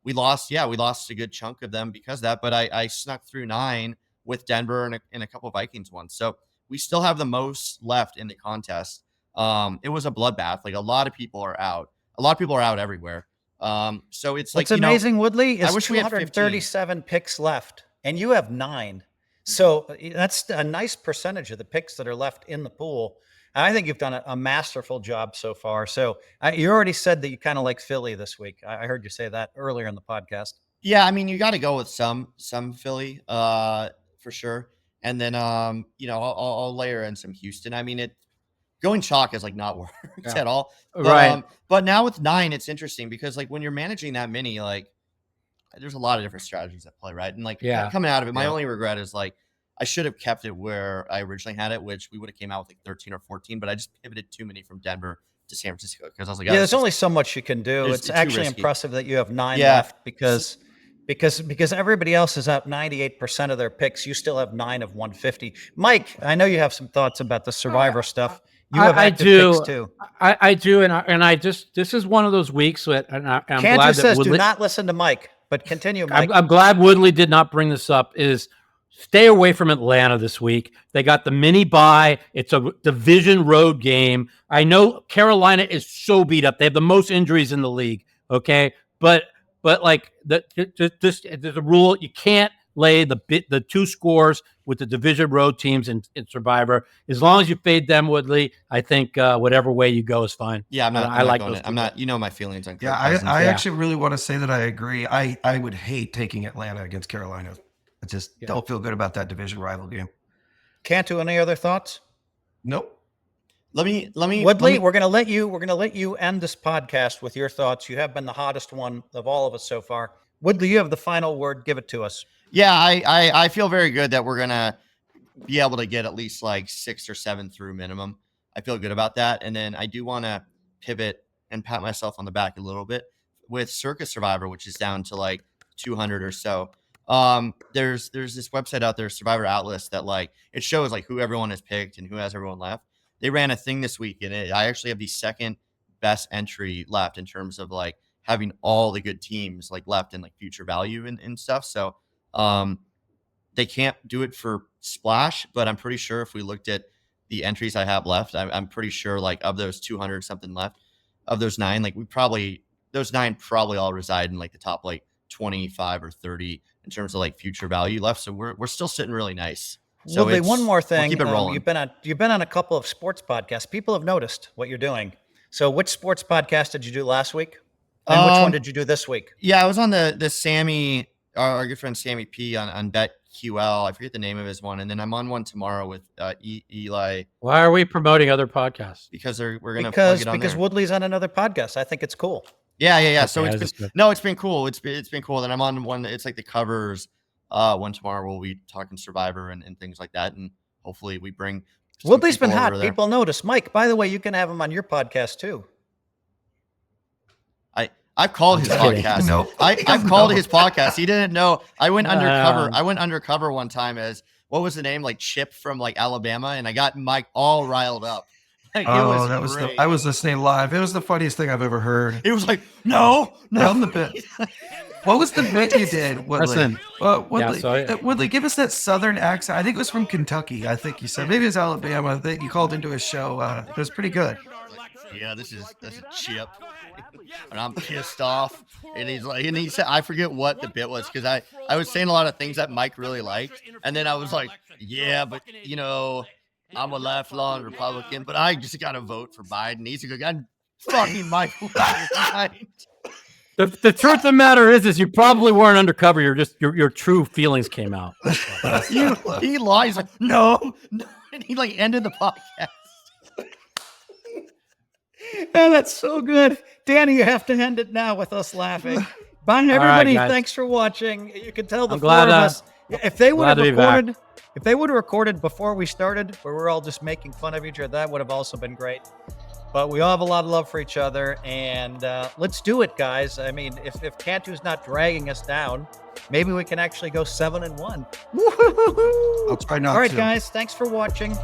We lost a good chunk of them because of that, but I snuck through 9 with Denver and a couple of Vikings ones. So we still have the most left in the contest. It was a bloodbath. Like a lot of people are out. A lot of people are out everywhere. So it's like, what's amazing, Woodley, is I wish we had 237 picks left, and you have 9. So that's a nice percentage of the picks that are left in the pool. I think you've done a masterful job so far. So you already said that you kind of like Philly this week. I heard you say that earlier in the podcast. Yeah, I mean, you got to go with some Philly for sure, and then I'll layer in some Houston. I mean, going chalk is like not worked at all, but, right? But now with 9, it's interesting because like when you're managing that many, like there's a lot of different strategies at play, right? And like coming out of it, my only regret is like I should have kept it where I originally had it, which we would have came out with like 13 or 14, but I just pivoted too many from Denver to San Francisco because I was like, there's only so much you can do. It's actually impressive that you have 9 left because everybody else is up 98% of their picks. You still have 9 of 150. Mike, I know you have some thoughts about the Survivor stuff. You have active picks too. I do, and this is one of those weeks that I'm Cantu glad says that Woodley, do not listen to Mike, but continue, Mike. I'm glad Woodley did not bring this up. Is stay away from Atlanta this week. They got the mini bye. It's a division road game. I know Carolina is so beat up. They have the most injuries in the league. Okay, but like there's a rule. You can't lay the 2 scores with the division road teams in Survivor. As long as you fade them, Woodley, I think whatever way you go is fine. Yeah, I like those. I'm not. You know my feelings on. Yeah, I actually really want to say that I agree. I would hate taking Atlanta against Carolina. I just don't feel good about that division rival game. Cantu, any other thoughts? Nope. Let me Woodley, we're gonna let you end this podcast with your thoughts. You have been the hottest one of all of us so far. Woodley, you have the final word. Give it to us. Yeah, I feel very good that we're gonna be able to get at least like 6 or 7 through minimum. I feel good about that. And then I do want to pivot and pat myself on the back a little bit with Circus Survivor, which is down to like 200 or so. There's this website out there, Survivor Atlas, that like it shows like who everyone has picked and who has everyone left. They ran a thing this week, and I actually have the second best entry left in terms of like having all the good teams like left in like future value and stuff. So they can't do it for Splash, but I'm pretty sure if we looked at the entries I have left, I'm pretty sure like of those 200 something left, of those 9, like those 9 probably all reside in like the top like 25 or 30 in terms of like future value left. So we're still sitting really nice. So Woodley, one more thing. We'll keep it rolling. You've been on a couple of sports podcasts. People have noticed what you're doing. So which sports podcast did you do last week? And which one did you do this week? Yeah, I was on the Sammy, our good friend Sammy P on BetQL. I forget the name of his one. And then I'm on one tomorrow with Eli. Why are we promoting other podcasts? Because we're going to plug it on because there. Woodley's on another podcast. I think it's cool. Yeah. Okay, So it's been cool. It's been cool. Then I'm on one. It's like the covers one tomorrow. We'll be talking Survivor and things like that. And hopefully we bring Woodley's been people hot. over there. People notice. Mike, by the way, you can have him on your podcast too. I've called his podcast. Nope. I've called his podcast. He didn't know. I went undercover. Um, I went undercover one time as what was the name? Like Chip from like Alabama, and I got Mike all riled up. Like, Oh, that was great. I was listening live. It was the funniest thing I've ever heard. It was like, no. Tell the bit. What was the bit you did, Woodley? Listen. Woodley, so Woodley, give us that Southern accent. I think it was from Kentucky. I think you said maybe it was Alabama. I think you called into a show. It was pretty good. Yeah, this is Chip, and I'm pissed off. And he said, I forget what the bit was because I was saying a lot of things that Mike really liked, and then I was like, yeah, but you know, I'm a lifelong Republican, but I just got to vote for Biden. He's a good guy. Fucking Mike. The truth of the matter is you probably weren't undercover. Your true feelings came out. He lies like no, and he like ended the podcast. Oh, that's so good. Danny, you have to end it now with us laughing. Bye, everybody. guys. Thanks for watching. You can tell the I'm four glad, of us. If they would have glad to be back. recorded, if they would have recorded before we started, where we're all just making fun of each other, that would have also been great. But we all have a lot of love for each other, and let's do it, guys. I mean, if Cantu's not dragging us down, maybe we can actually go 7-1. I'll try not All right, to. guys. Thanks for watching.